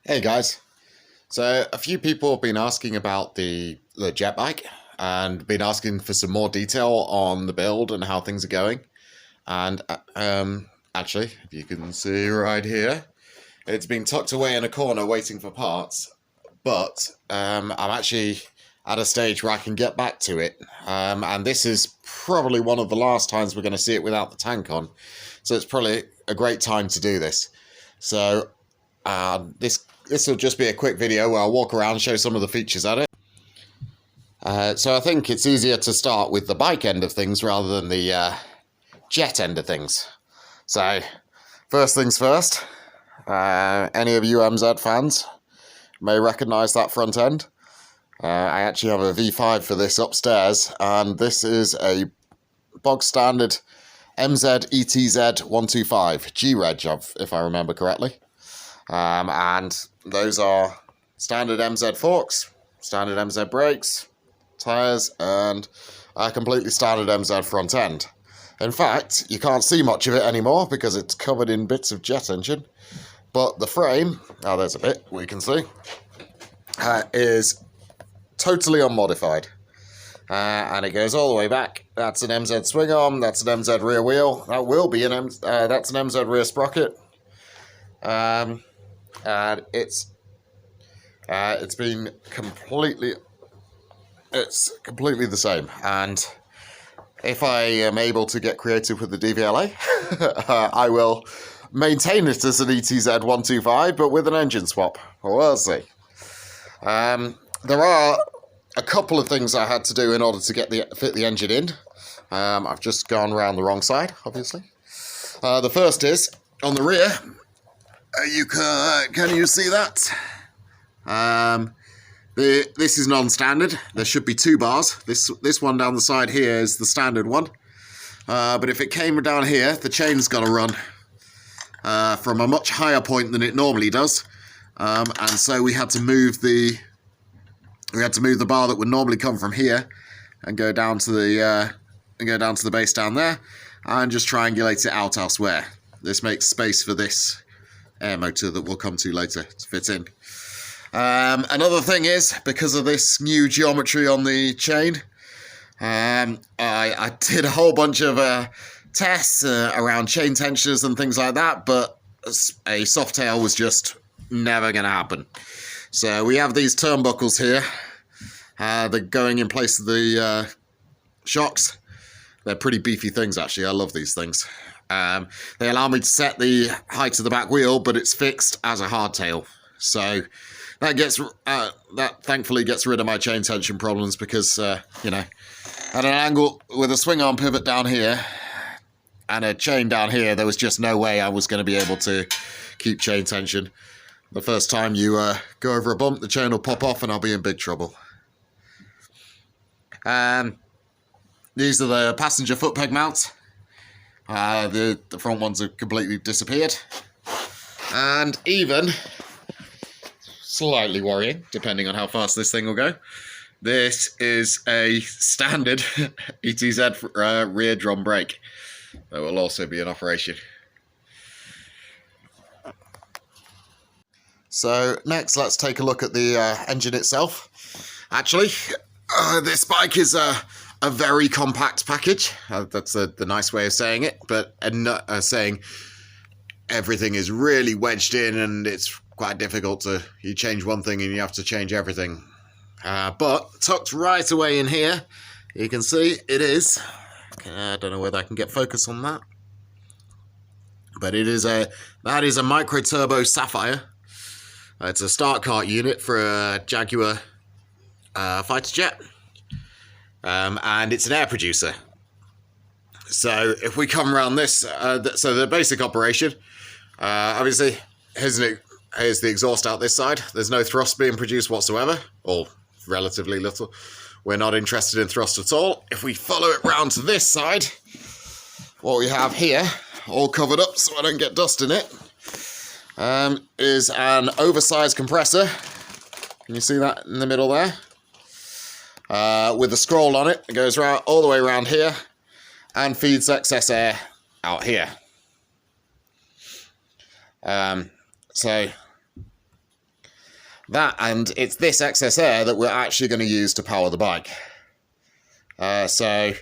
Hey guys, so a few people have been asking about the jet bike and been asking for some more detail on the build and how things are going. And actually, if you can see right here, it's been tucked away in a corner waiting for parts, but I'm actually at a stage where I can get back to it. And this is probably one of the last times we're going to see it without the tank on. So it's probably a great time to do this. So this will just be a quick video where I'll walk around and show some of the features at it. So I think it's easier to start with the bike end of things rather than the jet end of things. So first things first, any of you MZ fans may recognise that front end. I actually have a V5 for this upstairs, and this is a bog standard MZ ETZ 125 G-Reg, if I remember correctly. And those are standard MZ forks, standard MZ brakes, tyres, and a completely standard MZ front end. In fact, you can't see much of it anymore because it's covered in bits of jet engine, but the frame, there's a bit we can see, is totally unmodified. And it goes all the way back. That's an MZ swing arm, that's an MZ rear wheel, that will be that's an MZ rear sprocket. And it's completely the same. And if I am able to get creative with the DVLA, I will maintain it as an ETZ 125, but with an engine swap. We'll see. There are a couple of things I had to do in order to fit the engine in. I've just gone around the wrong side, obviously. The first is on the rear. Can you see that? This is non-standard. There should be two bars. This one down the side here is the standard one. But if it came down here, the chain's got to run from a much higher point than it normally does, and so we had to move the bar that would normally come from here and go down to the base down there, and just triangulate it out elsewhere. This makes space for this air motor that we'll come to later to fit in. Another thing is, because of this new geometry on the chain, I did a whole bunch of tests around chain tensioners and things like that, but a soft tail was just never going to happen. So we have these turnbuckles here. They're going in place of the shocks. They're pretty beefy things, actually. I love these things. They allow me to set the height of the back wheel, but it's fixed as a hardtail. So that thankfully gets rid of my chain tension problems, because at an angle with a swing arm pivot down here and a chain down here, there was just no way I was going to be able to keep chain tension. The first time you go over a bump, the chain will pop off and I'll be in big trouble. These are the passenger foot peg mounts. The front ones have completely disappeared. And even, slightly worrying, depending on how fast this thing will go, this is a standard ETZ rear drum brake that will also be in operation. So next, let's take a look at the engine itself. Actually, this bike is a very compact package. That's the nice way of saying it, but saying everything is really wedged in, and it's quite difficult you change one thing and you have to change everything. But tucked right away in here, you can see it is, I don't know whether I can get focus on that, but that is a micro turbo Sapphire. It's a start cart unit for a Jaguar fighter jet. And it's an air producer. So if we come around this, so the basic operation, obviously, here's the exhaust out this side. There's no thrust being produced whatsoever, or relatively little. We're not interested in thrust at all. If we follow it round to this side, what we have here, all covered up so I don't get dust in it, is an oversized compressor. Can you see that in the middle there? With a scroll on it. It goes all the way around here and feeds excess air out here. So And it's this excess air that we're actually going to use to power the bike. So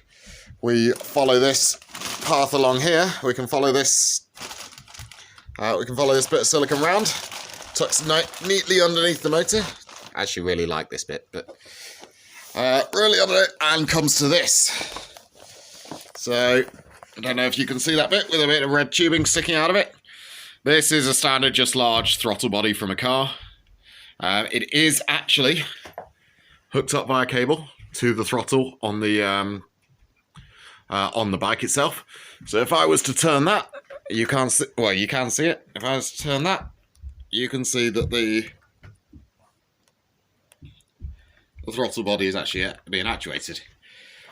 we follow this path along here. We can follow this. We can follow this bit of silicone round, tucks neatly underneath the motor. I actually really like this bit, but really under it, and comes to this. So I don't know if you can see that bit with a bit of red tubing sticking out of it. This is a standard, just large throttle body from a car. It is actually hooked up via cable to the throttle on the bike itself. So if I was to turn that, you can't see. Well, you can see it. If I was to turn that, you can see that the throttle body is actually being actuated.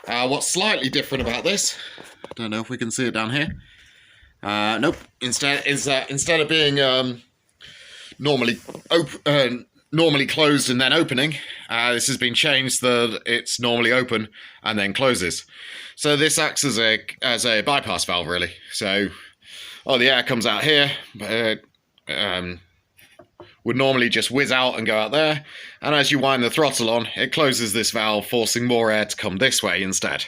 What's slightly different about this, I don't know if we can see it down here. Nope. Instead of being normally closed and then opening, this has been changed so that it's normally open and then closes. So this acts as a bypass valve, really. So, the air comes out here, would normally just whiz out and go out there, and as you wind the throttle on, it closes this valve, forcing more air to come this way instead.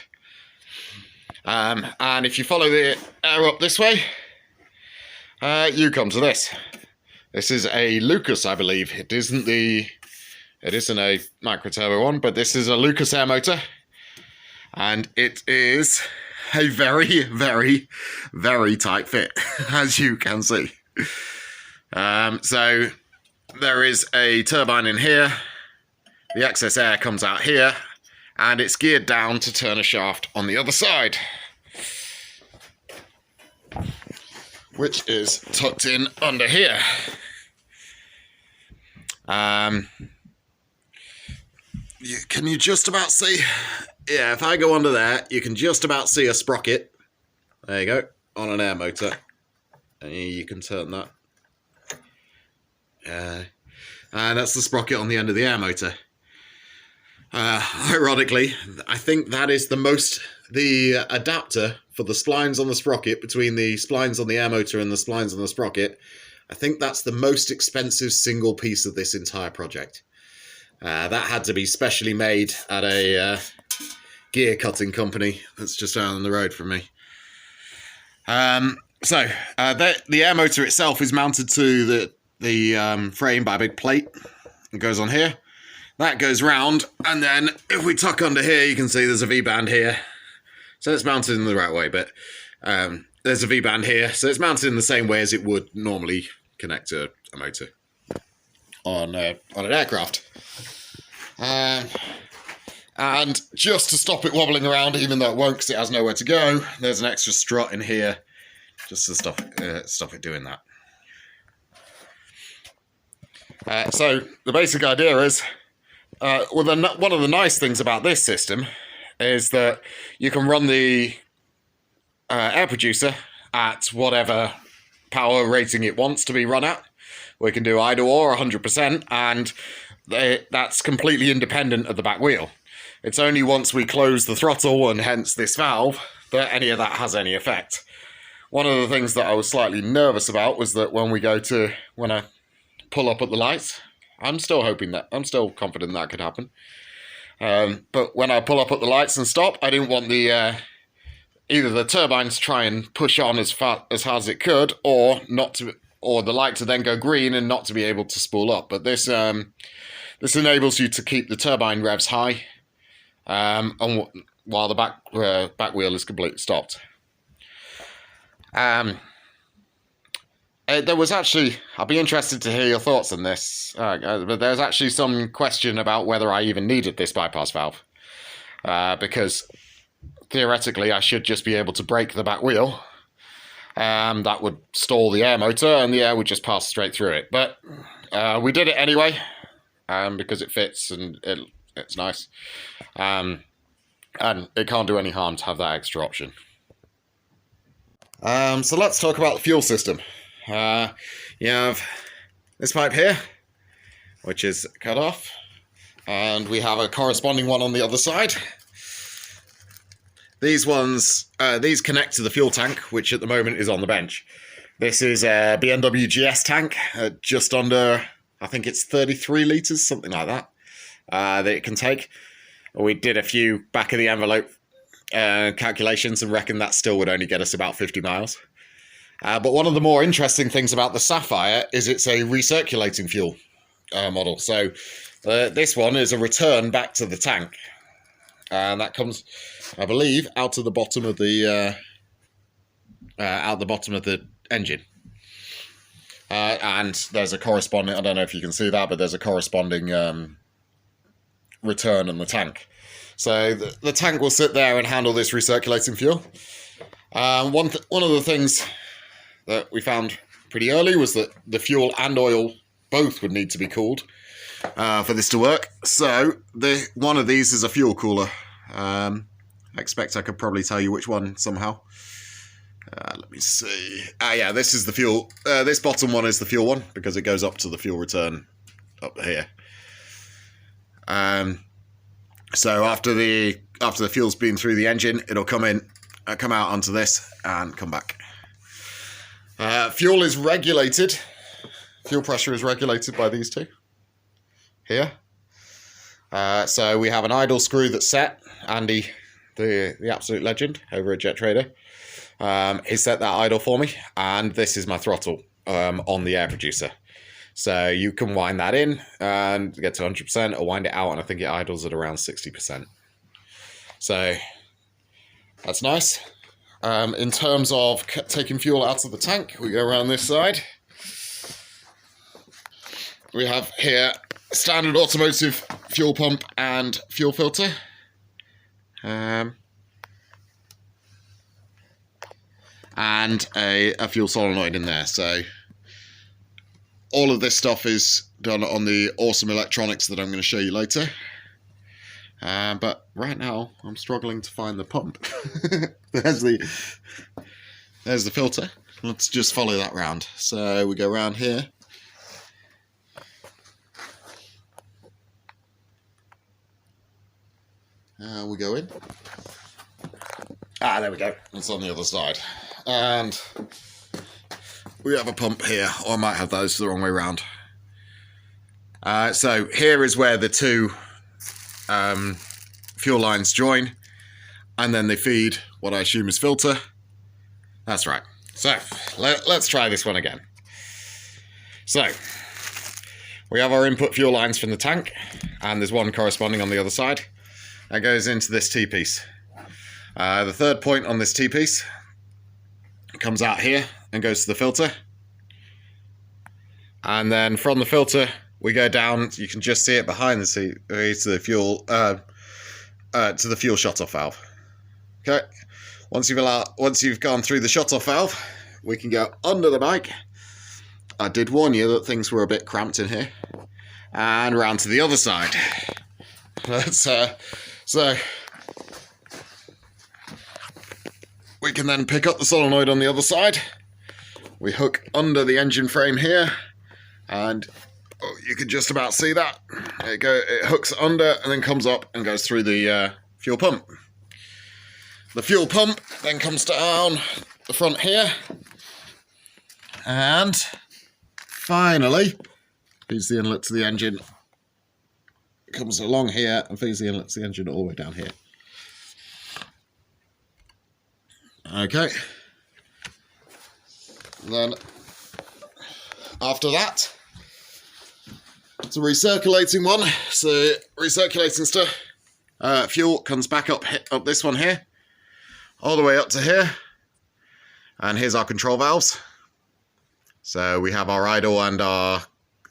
And if you follow the air up this way, you come to this. This is a Lucas, I believe. It isn't a micro turbo one, but this is a Lucas air motor, and it is a very, very, very tight fit, as you can see. So there is a turbine in here, the excess air comes out here, and it's geared down to turn a shaft on the other side, which is tucked in under here. Can you just about see? Yeah, if I go under there, you can just about see a sprocket. There you go, on an air motor. And you can turn that. And that's the sprocket on the end of the air motor. Ironically, I think that is the adapter for the splines on the sprocket between the splines on the air motor and the splines on the sprocket. I think that's the most expensive single piece of this entire project. That had to be specially made at a gear cutting company that's just down the road from me. The air motor itself is mounted to the frame by a big plate. It goes on here. That goes round, and then if we tuck under here, you can see there's a V-band here. So it's mounted in the right way, but there's a V-band here. So it's mounted in the same way as it would normally connect to a motor on an aircraft. And just to stop it wobbling around, even though it won't because it has nowhere to go, there's an extra strut in here just to stop it doing that. So the basic idea is, one of the nice things about this system is that you can run the air producer at whatever power rating it wants to be run at. We can do idle or 100%, and that's completely independent of the back wheel. It's only once we close the throttle, and hence this valve, that any of that has any effect. One of the things that I was slightly nervous about was that when I pull up at the lights, I'm still confident that could happen. But when I pull up at the lights and stop, I didn't want either the turbine to try and push on as hard as it could, or the light to then go green and not to be able to spool up. But this enables you to keep the turbine revs high, while the back wheel is completely stopped. There was actually, I'll be interested to hear your thoughts on this, but there's actually some question about whether I even needed this bypass valve, because theoretically I should just be able to brake the back wheel. That would stall the air motor and the air would just pass straight through it. But we did it anyway, because it fits and it's nice. And it can't do any harm to have that extra option. So let's talk about the fuel system. You have this pipe here, which is cut off, and we have a corresponding one on the other side. These connect to the fuel tank, which at the moment is on the bench. This is a BMW GS tank, just under I think it's 33 litres, something like that, that it can take. We did a few back of the envelope calculations and reckon that still would only get us about 50 miles. But one of the more interesting things about the Sapphire is it's a recirculating fuel model. So this one is a return back to the tank. And that comes, I believe, out of the bottom of the engine. And there's a corresponding, I don't know if you can see that, but there's a corresponding return in the tank. So the tank will sit there and handle this recirculating fuel. One of the things that we found pretty early was that the fuel and oil both would need to be cooled for this to work. So one of these is a fuel cooler. I expect I could probably tell you which one somehow. Let me see. Yeah, this is the fuel. This bottom one is the fuel one because it goes up to the fuel return up here. So after the fuel's been through the engine, it'll come out onto this and come back. Fuel is regulated. Fuel pressure is regulated by these two here. So we have an idle screw that's set. Andy, the absolute legend over at Jet Trader, he set that idle for me, and this is my throttle on the air producer. So you can wind that in and get to 100% or wind it out, and I think it idles at around 60%. So that's nice. In terms of taking fuel out of the tank, we go around this side. We have here standard automotive fuel pump and fuel filter. And a fuel solenoid in there. So all of this stuff is done on the awesome electronics that I'm going to show you later. But right now, I'm struggling to find the pump. There's the filter. Let's just follow that round. So we go around here. We go in. There we go. It's on the other side. And we have a pump here. Or I might have those the wrong way around. So here is where the two fuel lines join, and then they feed what I assume is filter. That's right. So let's try this one again. So we have our input fuel lines from the tank, and there's one corresponding on the other side. That goes into this T-piece. The third point on this T-piece comes out here and goes to the filter. And then from the filter, we go down. You can just see it behind the seat to the fuel shut-off valve. Okay. Once you've gone through the shut-off valve, we can go under the bike. I did warn you that things were a bit cramped in here, and round to the other side. So we can then pick up the solenoid on the other side. We hook under the engine frame here, and you can just about see that. It hooks under and then comes up and goes through the fuel pump. The fuel pump then comes down the front here, and finally feeds the inlet to the engine. It comes along here and feeds the inlet to the engine all the way down here. Okay. Then after that, it's a recirculating one. So recirculating stuff. Fuel comes back up this one here, all the way up to here. And here's our control valves. So we have our idle and our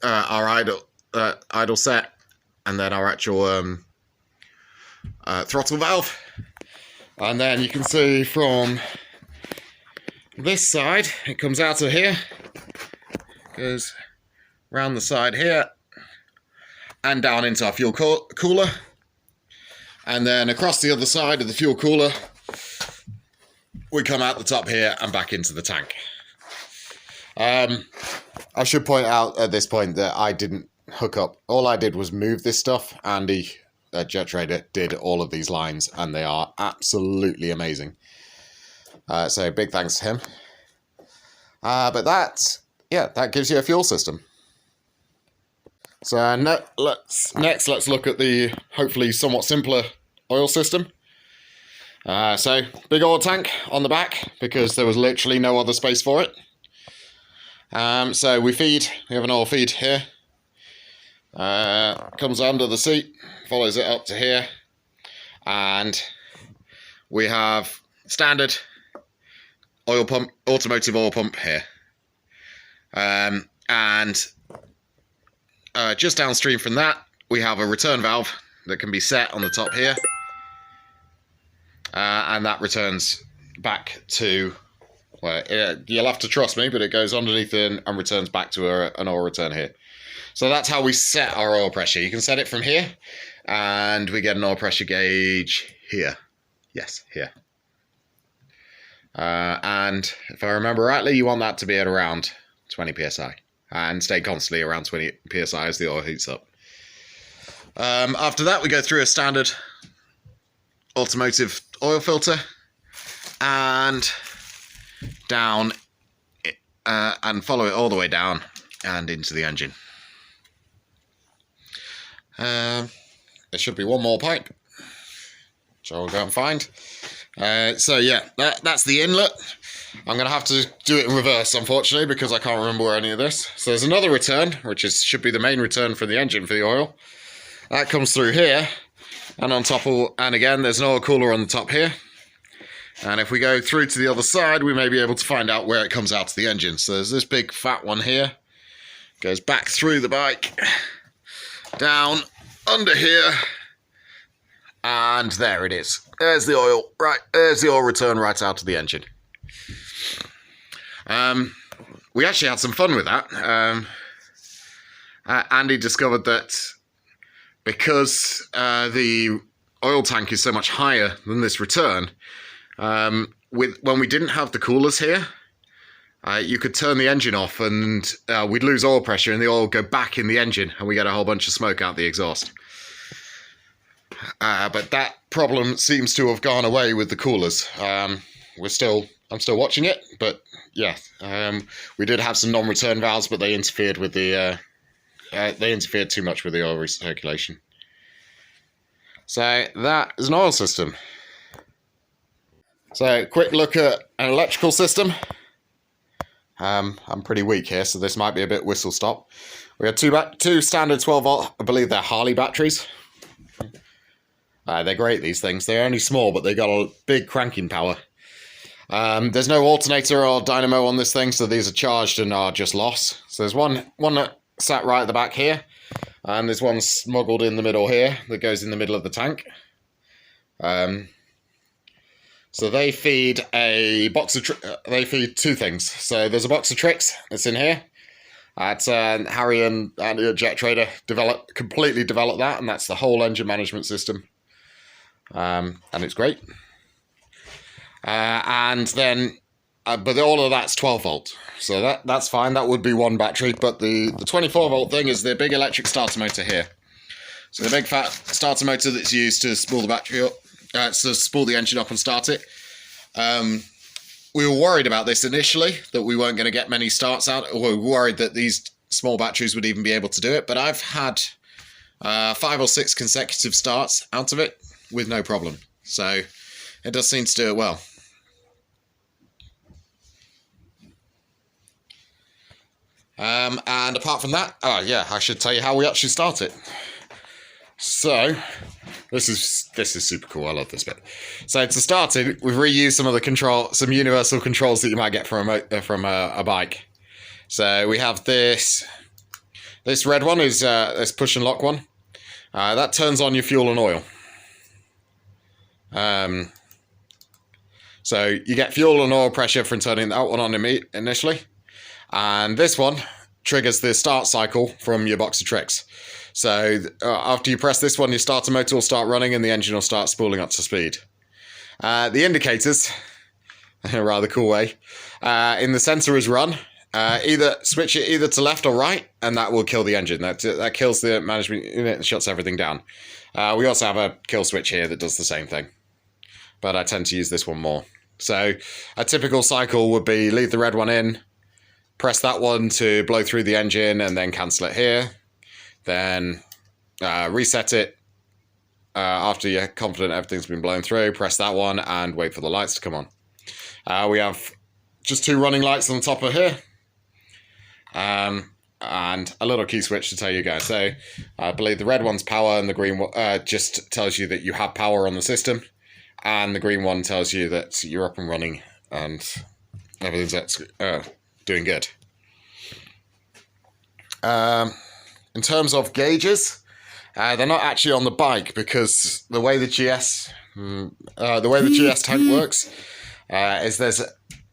idle set, and then our actual throttle valve. And then you can see from this side, it comes out of here, goes round the side here, and down into our fuel cooler. And then across the other side of the fuel cooler, we come out the top here and back into the tank. I should point out at this point that I didn't hook up. All I did was move this stuff. Andy at Jet Trader did all of these lines, and they are absolutely amazing. So big thanks to him. But that gives you a fuel system. So next let's look at the hopefully somewhat simpler oil system. So big oil tank on the back because there was literally no other space for it. So we have an oil feed here. Comes under the seat, follows it up to here, and we have standard oil pump, automotive oil pump here. And just downstream from that, we have a return valve that can be set on the top here. And that returns back to, well, you'll have to trust me, but it goes underneath and returns back to an oil return here. So that's how we set our oil pressure. You can set it from here, and we get an oil pressure gauge here. Yes, here. And if I remember rightly, you want that to be at around 20 psi and stay constantly around 20 psi as the oil heats up. After that, we go through a standard automotive oil filter and down and follow it all the way down and into the engine. There should be one more pipe, which I'll go and find. So yeah, that's the inlet. I'm going to have to do it in reverse, unfortunately, because I can't remember any of this. So there's another return, which should be the main return for the engine for the oil. That comes through here, and on top and again, there's an oil cooler on the top here. And if we go through to the other side, we may be able to find out where it comes out to the engine. So there's this big fat one here, goes back through the bike, down under here, and there it is. There's the oil, right? There's the oil return right out to the engine. We actually had some fun with that. Andy discovered that because the oil tank is so much higher than this return, when we didn't have the coolers here, you could turn the engine off and we'd lose oil pressure and the oil would go back in the engine and we get a whole bunch of smoke out the exhaust. But that problem seems to have gone away with the coolers. I'm still watching it, but yeah, we did have some non-return valves, but they interfered with they interfered too much with the oil recirculation. So that is an oil system. So quick look at an electrical system. I'm pretty weak here, so this might be a bit whistle stop. We have two standard 12 volt, I believe they're Harley batteries. They're great, these things. They're only small, but they got a big cranking power. There's no alternator or dynamo on this thing, so these are charged and are just lost. So there's one that sat right at the back here, and there's one smuggled in the middle here that goes in the middle of the tank. So they feed they feed two things. So there's a box of tricks that's in here. Harry and Jet Trader completely developed that, and that's the whole engine management system. And it's great. And then, but all of that's 12 volt. So that's fine. That would be one battery. But the 24 volt thing is the big electric starter motor here. So the big fat starter motor that's used to spool the battery up, to spool the engine up and start it. We were worried about this initially, that we weren't going to get many starts out. Or we were worried that these small batteries would even be able to do it. But I've had 5 or 6 consecutive starts out of it with no problem. So it does seem to do it well. And apart from that, I should tell you how we actually start it. So this is super cool. I love this bit. So to start it, we've reused some of the some universal controls that you might get from a bike. So we have this red one is this push and lock one. That turns on your fuel and oil. So you get fuel and oil pressure from turning that one on initially. And this one triggers the start cycle from your box of tricks. So after you press this one, your starter motor will start running and the engine will start spooling up to speed. The indicators, in a rather cool way, in the center is run. Switch it either to left or right, and that will kill the engine. That kills the management unit and shuts everything down. We also have a kill switch here that does the same thing, but I tend to use this one more. So a typical cycle would be leave the red one in, press that one to blow through the engine and then cancel it here. then reset it. After you're confident everything's been blown through, press that one and wait for the lights to come on. We have just 2 running lights on the top of here. And a little key switch to tell you guys. So I believe the red one's power and the green one just tells you that you have power on the system. And the green one tells you that you're up and running and everything's doing good. In terms of gauges, they're not actually on the bike because the way the GS tank works is there's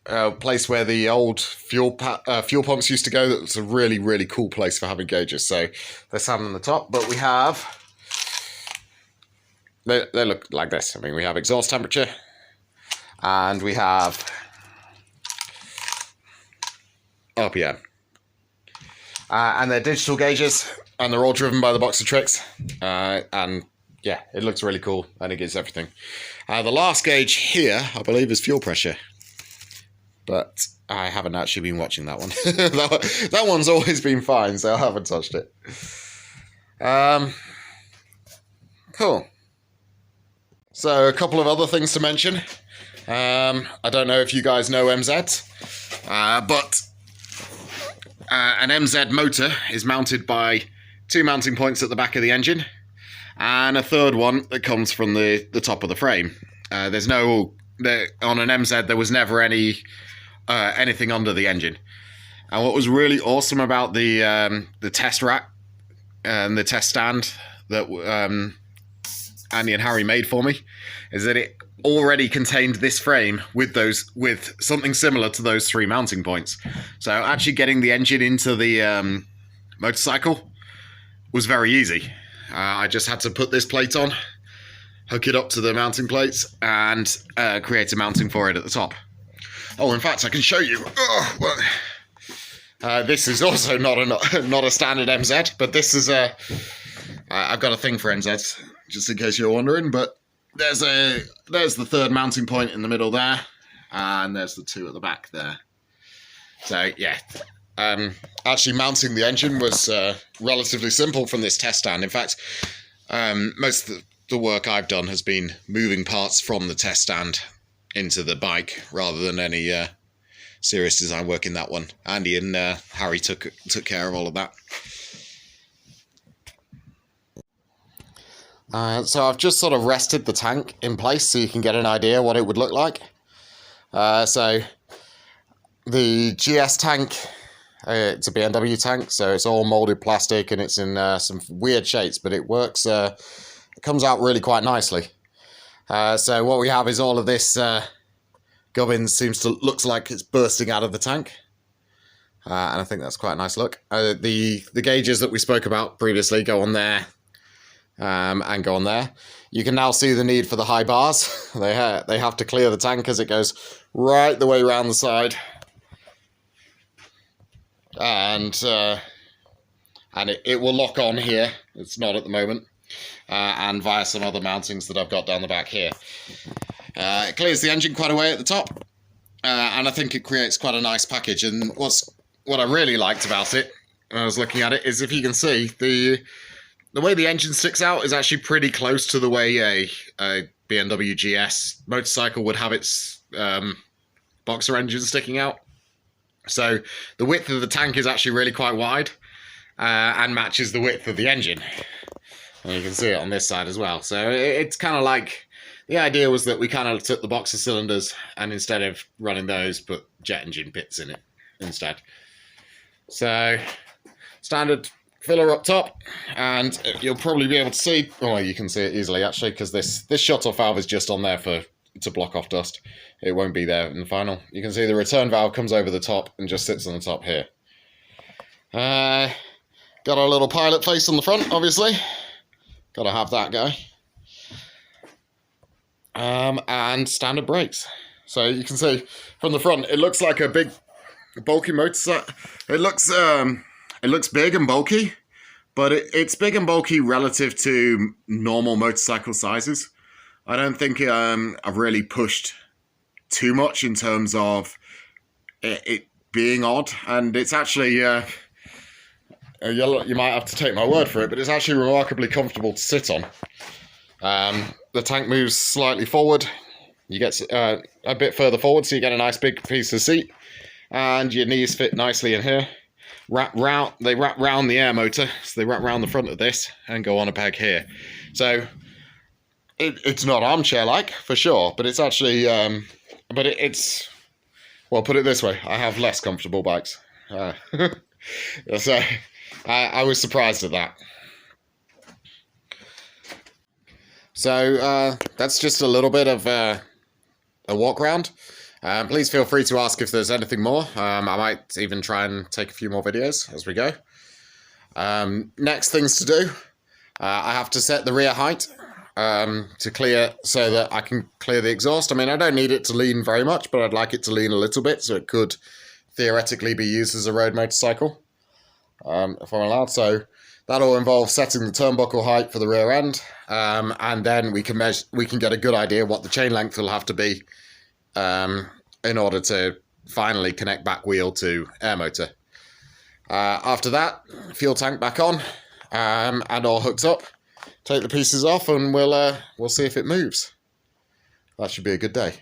a place where the old fuel pumps used to go. That's a really, really cool place for having gauges. So there's some on the top, but we have, they look like this. I mean, we have exhaust temperature and we have RPM. And they're digital gauges and they're all driven by the box of tricks. And yeah, it looks really cool and it gives everything. The last gauge here, I believe, is fuel pressure. But I haven't actually been watching that one. that one's always been fine, so I haven't touched it. Cool. So a couple of other things to mention. I don't know if you guys know MZ, but an MZ motor is mounted by 2 mounting points at the back of the engine and a third one that comes from the top of the frame. On an MZ there was never anything under the engine. And what was really awesome about the test rack and the test stand that Andy and Harry made for me is that it already contained this frame with something similar to those 3 mounting points. So actually getting the engine into the motorcycle was very easy. I just had to put this plate on, hook it up to the mounting plates, and create a mounting for it at the top. Oh, in fact, I can show you. This is also not a standard MZ, but this is I've got a thing for MZs, just in case you're wondering. But there's the 3rd mounting point in the middle there, and there's the 2 at the back there. So yeah, actually mounting the engine was relatively simple from this test stand. In fact, most of the work I've done has been moving parts from the test stand into the bike rather than any serious design work in that one. Andy and Harry took care of all of that. So I've just sort of rested the tank in place so you can get an idea what it would look like. So the GS tank, it's a BMW tank, so it's all molded plastic and it's in some weird shapes, but it works. It comes out really quite nicely. So what we have is all of this gubbins looks like it's bursting out of the tank. And I think that's quite a nice look. The gauges that we spoke about previously go on there and go on there. You can now see the need for the high bars. They have to clear the tank as it goes right the way around the side. And it will lock on here. It's not at the moment. And via some other mountings that I've got down the back here. It clears the engine quite a way at the top, and I think it creates quite a nice package. And what I really liked about it, when I was looking at it, is if you can see, the way the engine sticks out is actually pretty close to the way a BMW GS motorcycle would have its boxer engine sticking out. So the width of the tank is actually really quite wide, and matches the width of the engine. And you can see it on this side as well. So it's kind of like, the idea was that we kind of took the boxer cylinders and instead of running those, put jet engine bits in it instead. So standard filler up top, and you'll probably be able to see, well, you can see it easily actually, because this shut-off valve is just on there to block off dust. It won't be there in the final. You can see the return valve comes over the top and just sits on the top here. Got our little pilot face on the front, obviously. Got to have that guy. And standard brakes. So you can see from the front, it looks like a big, bulky motorcycle. It looks big and bulky, but it's big and bulky relative to normal motorcycle sizes. I don't think I've really pushed too much in terms of it being odd, and it's actually You might have to take my word for it, but it's actually remarkably comfortable to sit on. The tank moves slightly forward. You get a bit further forward, so you get a nice big piece of seat, and your knees fit nicely in here. They wrap round the air motor, so they wrap round the front of this and go on a peg here. So it's not armchair-like for sure, but it's actually, it's, well, put it this way: I have less comfortable bikes. So I was surprised at that. So that's just a little bit of a walk around. Please feel free to ask if there's anything more. I might even try and take a few more videos as we go. Next things to do, I have to set the rear height to clear so that I can clear the exhaust. I mean, I don't need it to lean very much, but I'd like it to lean a little bit so it could theoretically be used as a road motorcycle if I'm allowed. So that'll involve setting the turnbuckle height for the rear end, and then we can get a good idea what the chain length will have to be in order to finally connect back wheel to air motor. After that, fuel tank back on, and all hooked up. Take the pieces off, and we'll see if it moves. That should be a good day.